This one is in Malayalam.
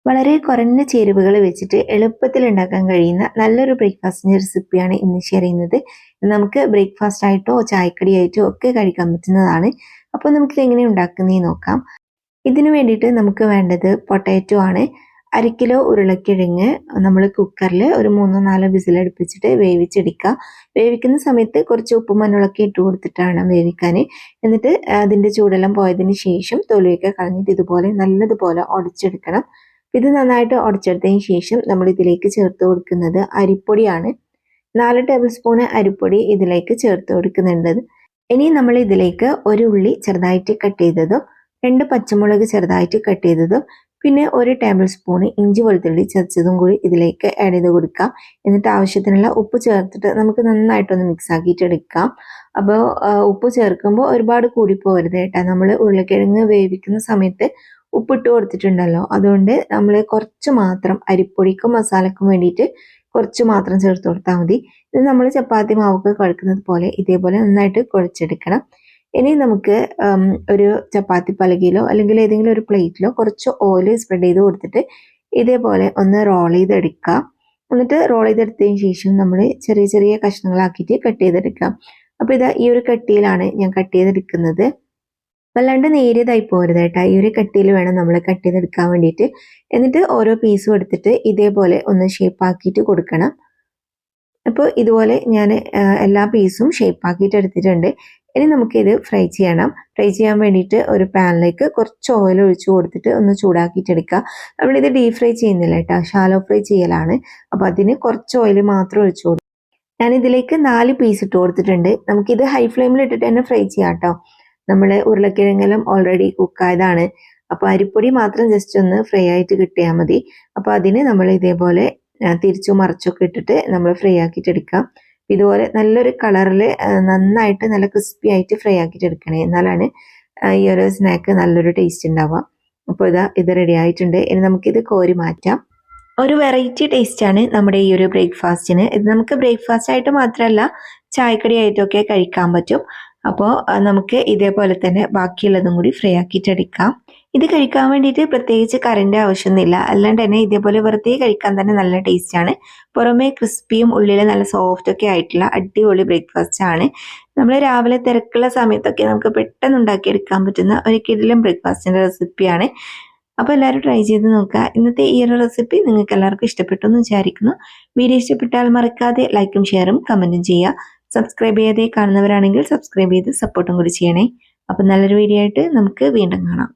വളരെ കുറഞ്ഞ ചേരുവകൾ വെച്ചിട്ട് എളുപ്പത്തിൽ ഉണ്ടാക്കാൻ കഴിയുന്ന നല്ലൊരു ബ്രേക്ക്ഫാസ്റ്റിൻ്റെ റെസിപ്പിയാണ് ഇന്ന് ഷെയർ ചെയ്യുന്നത്. നമുക്ക് ബ്രേക്ക്ഫാസ്റ്റ് ആയിട്ടോ ചായക്കടിയായിട്ടോ ഒക്കെ കഴിക്കാൻ പറ്റുന്നതാണ്. അപ്പോൾ നമുക്കിത് എങ്ങനെ ഉണ്ടാക്കുന്നതെന്ന് നോക്കാം. ഇതിനു വേണ്ടിയിട്ട് നമുക്ക് വേണ്ടത് പൊട്ടാറ്റോ ആണ്. 1 കിലോ ഉരുളക്കിഴങ്ങ് നമ്മൾ കുക്കറിൽ ഒരു 3-4 വിസിലടുപ്പിച്ചിട്ട് വേവിച്ചെടുക്കുക. വേവിക്കുന്ന സമയത്ത് കുറച്ച് ഉപ്പും മഞ്ഞളൊക്കെ ഇട്ട് കൊടുത്തിട്ടാണ് വേവിക്കാൻ. എന്നിട്ട് അതിൻ്റെ ചൂടെല്ലാം പോയതിന് ശേഷം തൊലിയൊക്കെ കളഞ്ഞിട്ട് ഇതുപോലെ നല്ലതുപോലെ ഉടച്ചെടുക്കണം. ഇത് നന്നായിട്ട് ഉടച്ചെടുത്തതിന് ശേഷം നമ്മൾ ഇതിലേക്ക് ചേർത്ത് കൊടുക്കുന്നത് അരിപ്പൊടിയാണ്. 4 ടേബിൾ സ്പൂൺ അരിപ്പൊടി ഇതിലേക്ക് ചേർത്ത് കൊടുക്കുന്നുണ്ട്. ഇനി നമ്മൾ ഇതിലേക്ക് ഒരു ഉള്ളി ചെറുതായിട്ട് കട്ട് ചെയ്തതും 2 പച്ചമുളക് ചെറുതായിട്ട് കട്ട് ചെയ്തതും പിന്നെ 1 ടേബിൾ സ്പൂൺ ഇഞ്ചി വെളുത്തുള്ളി ചതച്ചതും കൂടി ഇതിലേക്ക് ആഡ് ചെയ്ത് കൊടുക്കാം. എന്നിട്ട് ആവശ്യത്തിനുള്ള ഉപ്പ് ചേർത്തിട്ട് നമുക്ക് നന്നായിട്ടൊന്ന് മിക്സ് ആക്കിയിട്ട് എടുക്കാം. അപ്പോൾ ഉപ്പ് ചേർക്കുമ്പോൾ ഒരുപാട് കൂടി പോകരുത് കേട്ടോ. നമ്മൾ ഉരുളക്കിഴങ്ങ് വേവിക്കുന്ന സമയത്ത് ഉപ്പിട്ട് കൊടുത്തിട്ടുണ്ടല്ലോ, അതുകൊണ്ട് നമ്മൾ കുറച്ച് മാത്രം അരിപ്പൊടിക്കും മസാലക്കും വേണ്ടിയിട്ട് കുറച്ച് മാത്രം ചേർത്ത് കൊടുത്താൽ മതി. ഇത് നമ്മൾ ചപ്പാത്തി മാവൊക്കെ കുഴക്കുന്നത് പോലെ ഇതേപോലെ നന്നായിട്ട് കുഴച്ചെടുക്കണം. ഇനി നമുക്ക് ഒരു ചപ്പാത്തി പലകയിലോ അല്ലെങ്കിൽ ഏതെങ്കിലും ഒരു പ്ലേറ്റിലോ കുറച്ച് ഓയിൽ സ്പ്രെഡ് ചെയ്ത് കൊടുത്തിട്ട് ഇതേപോലെ ഒന്ന് റോൾ ചെയ്തെടുക്കാം. എന്നിട്ട് റോൾ ചെയ്തെടുത്തതിന് ശേഷം നമ്മൾ ചെറിയ ചെറിയ കഷ്ണങ്ങളാക്കിയിട്ട് കട്ട് ചെയ്തെടുക്കാം. അപ്പോൾ ഇതാ ഈ ഒരു കട്ടിയിലാണ് ഞാൻ കട്ട് ചെയ്തെടുക്കുന്നത്. വല്ലാണ്ട് നേരിയതായി പോരുത് കേട്ടോ. ഈ ഒരു കട്ടിയിൽ വേണം നമ്മൾ കട്ട് ചെയ്തെടുക്കാൻ വേണ്ടിയിട്ട്. എന്നിട്ട് ഓരോ പീസും എടുത്തിട്ട് ഇതേപോലെ ഒന്ന് ഷേപ്പ് ആക്കിയിട്ട് കൊടുക്കണം. അപ്പോൾ ഇതുപോലെ ഞാൻ എല്ലാ പീസും ഷേപ്പ് ആക്കിയിട്ട് എടുത്തിട്ടുണ്ട്. ഇനി നമുക്കിത് ഫ്രൈ ചെയ്യണം. ഫ്രൈ ചെയ്യാൻ വേണ്ടിയിട്ട് ഒരു പാനിലേക്ക് കുറച്ച് ഓയിൽ ഒഴിച്ച് കൊടുത്തിട്ട് ഒന്ന് ചൂടാക്കിയിട്ട് എടുക്കുക. നമ്മളിത് ഡീപ് ഫ്രൈ ചെയ്യുന്നില്ല കേട്ടോ, ഷാലോ ഫ്രൈ ചെയ്യലാണ്. അപ്പോൾ അതിന് കുറച്ച് ഓയിൽ മാത്രം ഒഴിച്ച് കൊടുക്കും. ഞാനിതിലേക്ക് 4 പീസ് ഇട്ട് കൊടുത്തിട്ടുണ്ട്. നമുക്കിത് ഹൈ ഫ്ലെയിമിൽ ഇട്ടിട്ട് തന്നെ ഫ്രൈ ചെയ്യാം കേട്ടോ. നമ്മൾ ഉരുളക്കിഴങ്ങെല്ലാം ഓൾറെഡി കുക്കായതാണ്. അപ്പോൾ അരിപ്പൊടി മാത്രം ജസ്റ്റ് ഒന്ന് ഫ്രൈ ആയിട്ട് കിട്ടിയാൽ മതി. അപ്പോൾ അതിന് നമ്മൾ ഇതേപോലെ തിരിച്ചു മറിച്ചൊക്കെ ഇട്ടിട്ട് നമ്മൾ ഫ്രൈ ആക്കിയിട്ട് എടുക്കാം. ഇതുപോലെ നല്ലൊരു കളറിൽ നന്നായിട്ട് നല്ല ക്രിസ്പി ആയിട്ട് ഫ്രൈ ആക്കിയിട്ട് എടുക്കണേ, എന്നാലാണ് ഈ ഒരു സ്നാക്ക് നല്ലൊരു ടേസ്റ്റ് ഉണ്ടാവുക. അപ്പോൾ ഇത് റെഡി ആയിട്ടുണ്ട്. ഇനി നമുക്കിത് കോരി മാറ്റാം. ഒരു വെറൈറ്റി ടേസ്റ്റാണ് നമ്മുടെ ഈ ഒരു ബ്രേക്ക്ഫാസ്റ്റിന്. ഇത് നമുക്ക് ബ്രേക്ക്ഫാസ്റ്റ് ആയിട്ട് മാത്രമല്ല ചായക്കടിയായിട്ടൊക്കെ കഴിക്കാൻ പറ്റും. അപ്പോൾ നമുക്ക് ഇതേപോലെ തന്നെ ബാക്കിയുള്ളതും കൂടി ഫ്രൈ ആക്കിയിട്ട് എടുക്കാം. ഇത് കഴിക്കാൻ വേണ്ടിയിട്ട് പ്രത്യേകിച്ച് കറിൻ്റെ ആവശ്യമൊന്നുമില്ല. അല്ലാണ്ട് തന്നെ ഇതേപോലെ വെറുതെ കഴിക്കാൻ തന്നെ നല്ല ടേസ്റ്റാണ്. പുറമേ ക്രിസ്പിയും ഉള്ളിൽ നല്ല സോഫ്റ്റ് ഒക്കെ ആയിട്ടുള്ള അടിപൊളി ബ്രേക്ക്ഫാസ്റ്റ് ആണ്. നമ്മൾ രാവിലെ തിരക്കുള്ള സമയത്തൊക്കെ നമുക്ക് പെട്ടെന്ന് ഉണ്ടാക്കിയെടുക്കാൻ പറ്റുന്ന ഒരു കിടിലൻ ബ്രേക്ക്ഫാസ്റ്റിൻ്റെ റെസിപ്പിയാണ്. അപ്പോൾ എല്ലാവരും ട്രൈ ചെയ്ത് നോക്കുക. ഇന്നത്തെ ഈ ഒരു റെസിപ്പി നിങ്ങൾക്ക് എല്ലാവർക്കും ഇഷ്ടപ്പെട്ടു എന്ന് വിചാരിക്കുന്നു. വീഡിയോ ഇഷ്ടപ്പെട്ടാൽ മറക്കാതെ ലൈക്കും ഷെയറും കമൻറ്റും ചെയ്യുക. സബ്സ്ക്രൈബ് ചെയ്യാതെ കാണുന്നവരാണെങ്കിൽ സബ്സ്ക്രൈബ് ചെയ്ത് സപ്പോർട്ടും കൂടി ചെയ്യണേ. അപ്പോൾ നല്ലൊരു വീഡിയോ ആയിട്ട് നമുക്ക് വീണ്ടും കാണാം.